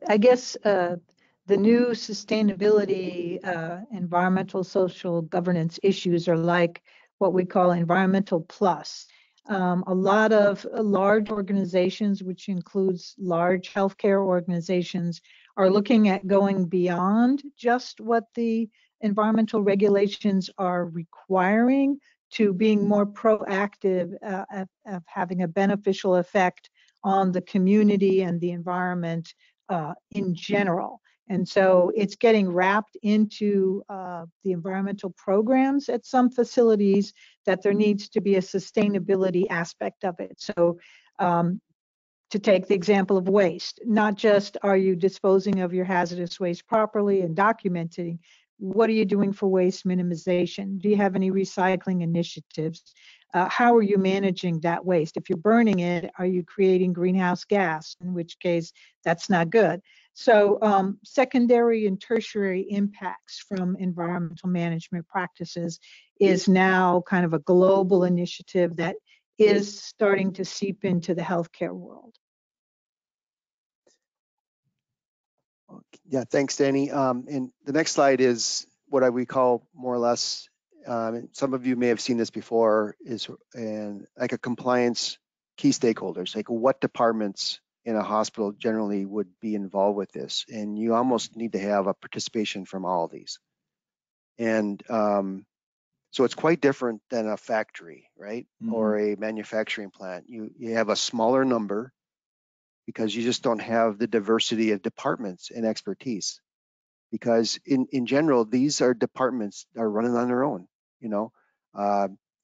S3: I guess the new sustainability, environmental, social governance issues are like what we call environmental plus. A lot of large organizations, which includes large healthcare organizations, are looking at going beyond just what the environmental regulations are requiring to being more proactive of having a beneficial effect on the community and the environment in general. And so it's getting wrapped into the environmental programs at some facilities that there needs to be a sustainability aspect of it. So to take the example of waste, not just are you disposing of your hazardous waste properly and documenting, what are you doing for waste minimization? Do you have any recycling initiatives? How are you managing that waste? If you're burning it, are you creating greenhouse gas? In which case, that's not good. So secondary and tertiary impacts from environmental management practices is now kind of a global initiative that is starting to seep into the healthcare world.
S2: Yeah, thanks, Danny. And the next slide is what we call more or less, some of you may have seen this before, is like a compliance key stakeholders, like what departments in a hospital generally would be involved with this. And you almost need to have a participation from all of these. And so it's quite different than a factory, right? Or a manufacturing plant. You have a smaller number because you just don't have the diversity of departments and expertise. Because in general, these are departments that are running on their own.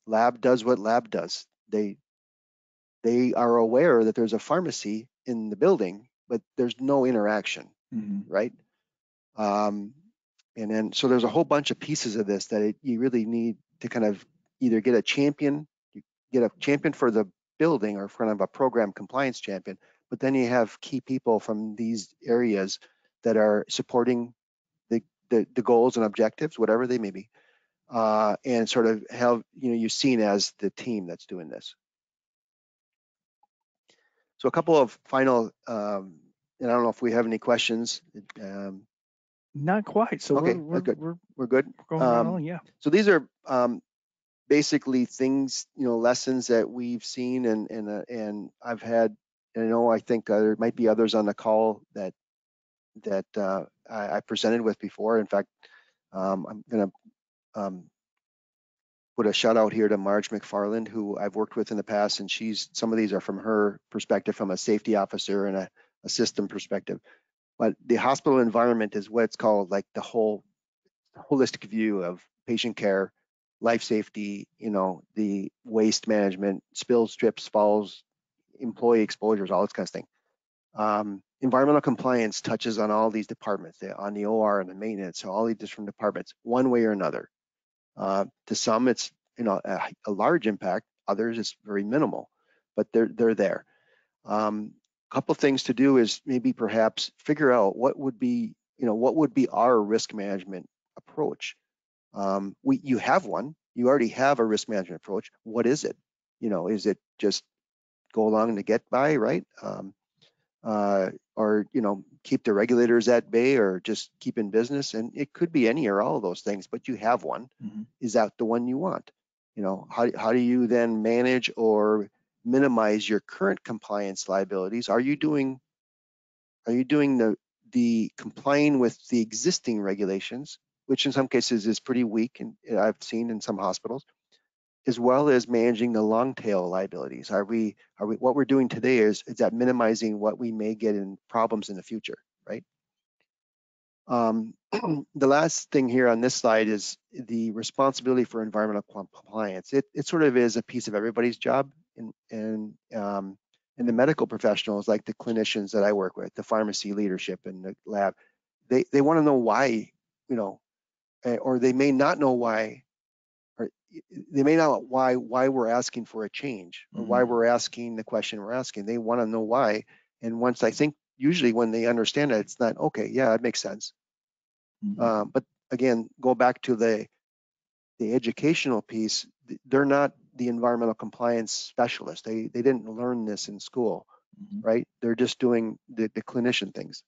S2: Lab does what lab does. They are aware that there's a pharmacy in the building, but there's no interaction, right? And then, so there's a whole bunch of pieces of this that you really need to kind of either get a champion for the building or kind of a program compliance champion, but then you have key people from these areas that are supporting the goals and objectives, whatever they may be, and sort of have, you're seen as the team that's doing this. So a couple of final, and I don't know if we have any questions.
S1: Not quite. So
S2: okay,
S1: we're
S2: good.
S1: We're
S2: good.
S1: Going right on, yeah.
S2: So these are basically things, lessons that we've seen, and I've had. I think there might be others on the call that I presented with before. In fact, I'm going to put a shout out here to Marge McFarland, who I've worked with in the past, and some of these are from her perspective, from a safety officer and a system perspective. But the hospital environment is what it's called, like the whole holistic view of patient care, life safety, the waste management, spills, trips, falls, employee exposures, all this kind of thing. Environmental compliance touches on all these departments, on the OR and the maintenance, so all these different departments, one way or another. To some, it's a large impact. Others, it's very minimal, but they're there. Couple things to do is maybe perhaps figure out what would be our risk management approach. You have one. You already have a risk management approach. What is it? Is it just go along to get by, right? Or keep the regulators at bay, or just keep in business? And it could be any or all of those things, but you have one. Is that the one you want? How do you then manage or minimize your current compliance liabilities? Are you doing the complying with the existing regulations, which in some cases is pretty weak, and I've seen in some hospitals, as well as managing the long tail liabilities? Are we what we're doing today is that minimizing what we may get in problems in the future, right? The last thing here on this slide is the responsibility for environmental compliance. It sort of is a piece of everybody's job, and the medical professionals, like the clinicians that I work with, the pharmacy leadership and the lab, they want to know why, or they may not know why, or they may not know why we're asking for a change, or why we're asking the question we're asking. They want to know why. And once, I think, usually when they understand it, it's not, okay, yeah, it makes sense. But again, go back to the educational piece. They're not the environmental compliance specialists. They didn't learn this in school, right? They're just doing the clinician things.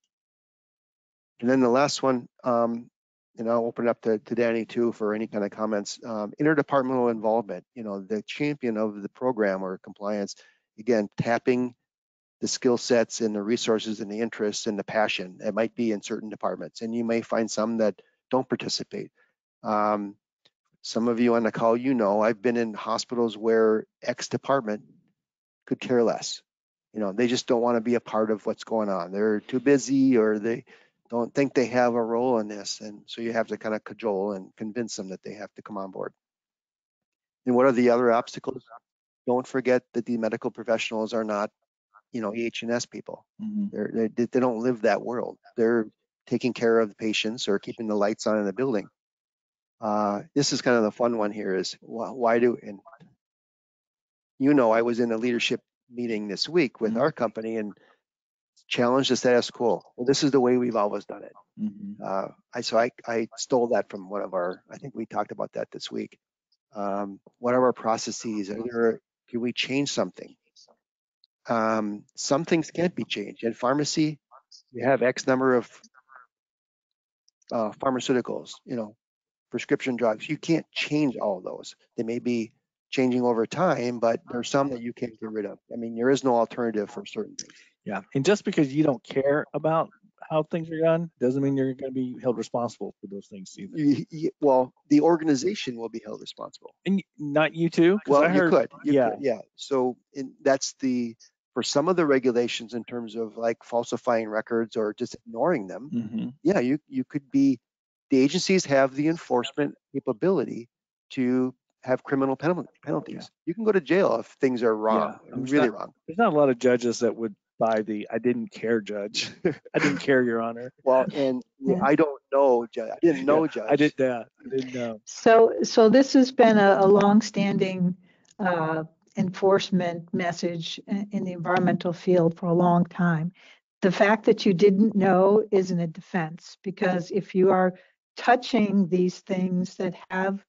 S2: And then the last one, and I'll open it up to Danny too for any kind of comments. Interdepartmental involvement, the champion of the program or compliance, again, tapping the skill sets and the resources and the interests and the passion that might be in certain departments. And you may find some that don't participate. Some of you on the call, I've been in hospitals where X department could care less. They just don't want to be a part of what's going on. They're too busy, or they don't think they have a role in this. And so you have to kind of cajole and convince them that they have to come on board. And what are the other obstacles? Don't forget that the medical professionals are not, EH&S people. They don't live that world. They're taking care of the patients or keeping the lights on in the building. This is kind of the fun one here is, why do, and I was in a leadership meeting this week with our company and challenged the status quo. Well, this is the way we've always done it. I stole that from one of our, I think we talked about that this week. What are our processes? Can we change something? Some things can't be changed. In pharmacy, you have X number of pharmaceuticals, prescription drugs. You can't change all of those. They may be changing over time, but there's some that you can't get rid of. I mean, there is no alternative for certain things.
S1: Yeah, and just because you don't care about how things are done doesn't mean you're going to be held responsible for those things either.
S2: Well, the organization will be held responsible.
S1: And not you too?
S2: Well, you could. So that's for some of the regulations in terms of like falsifying records or just ignoring them. Yeah, you could be. The agencies have the enforcement capability to have criminal penalties. You can go to jail if things are wrong, really wrong.
S1: There's not a lot of judges that would by the "I didn't care, Judge." I didn't care, Your Honor.
S2: Well, and
S3: Yeah.
S2: I don't know, Judge. I didn't know, Judge.
S1: I didn't know.
S3: So this has been a longstanding enforcement message in the environmental field for a long time. The fact that you didn't know isn't a defense, because if you are touching these things that have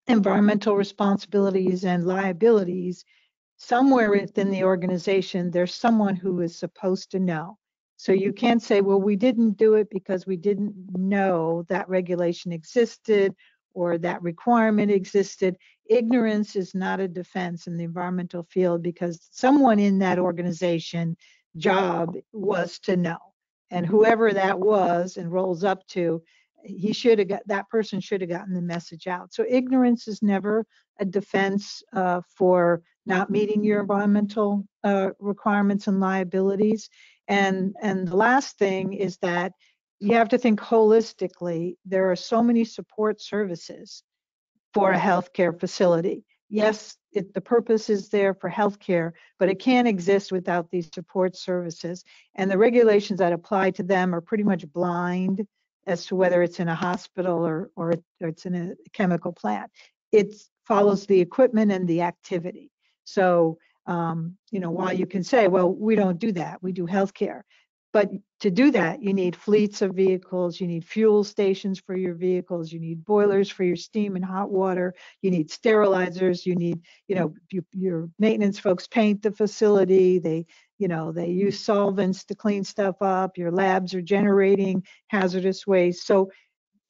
S3: environmental responsibilities and liabilities, somewhere within the organization, there's someone who is supposed to know. So you can't say, well, we didn't do it because we didn't know that regulation existed or that requirement existed. Ignorance is not a defense in the environmental field, because someone in that organization job was to know. And whoever that was and rolls up to, that person should have gotten the message out. So ignorance is never a defense for not meeting your environmental requirements and liabilities. And the last thing is that you have to think holistically. There are so many support services for a healthcare facility. Yes, the purpose is there for healthcare, but it can't exist without these support services. And the regulations that apply to them are pretty much blind as to whether it's in a hospital or it's in a chemical plant. It follows the equipment and the activity. So, while you can say, well, we don't do that, we do healthcare. But to do that, you need fleets of vehicles, you need fuel stations for your vehicles, you need boilers for your steam and hot water, you need sterilizers, you need, your maintenance folks paint the facility, they use solvents to clean stuff up, your labs are generating hazardous waste. So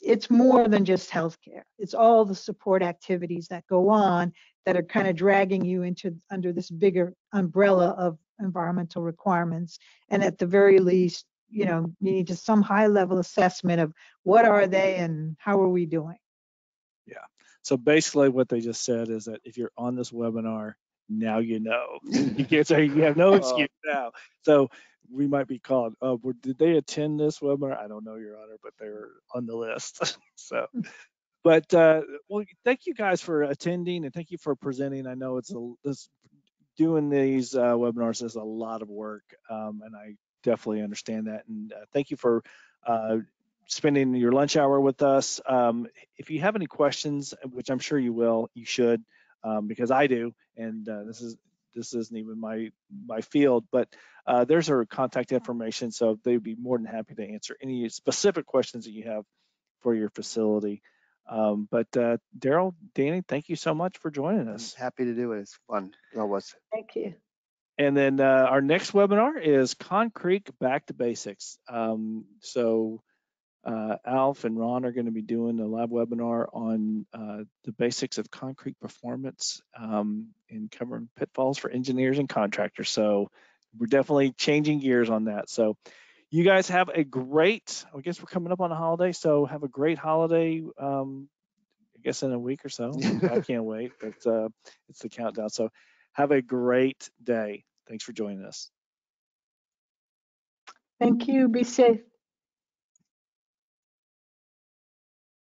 S3: it's more than just healthcare. It's all the support activities that go on that are kind of dragging you under this bigger umbrella of environmental requirements. And at the very least, you need just some high level assessment of what are they and how are we doing.
S1: Yeah. So basically what they just said is that if you're on this webinar, now you know. You can't say you have no excuse now. So we might be called, did they attend this webinar? I don't know, Your Honor, but they're on the list. So, but well, thank you guys for attending, and thank you for presenting. I know doing these webinars is a lot of work, and I definitely understand that. And thank you for spending your lunch hour with us. If you have any questions, which I'm sure you should, because I do, and this isn't even my field, but there's our contact information, so they'd be more than happy to answer any specific questions that you have for your facility. But Daryl, Danny, thank you so much for joining us.
S2: I'm happy to do it. It's fun. It was.
S3: Thank you.
S1: And then our next webinar is Concrete Back to Basics. So Alf and Ron are going to be doing a live webinar on the basics of concrete performance and covering pitfalls for engineers and contractors. So we're definitely changing gears on that. So you guys have a great, I guess we're coming up on a holiday, so have a great holiday, I guess in a week or so. I can't wait, but it's the countdown. So have a great day. Thanks for joining us.
S3: Thank you. Be safe.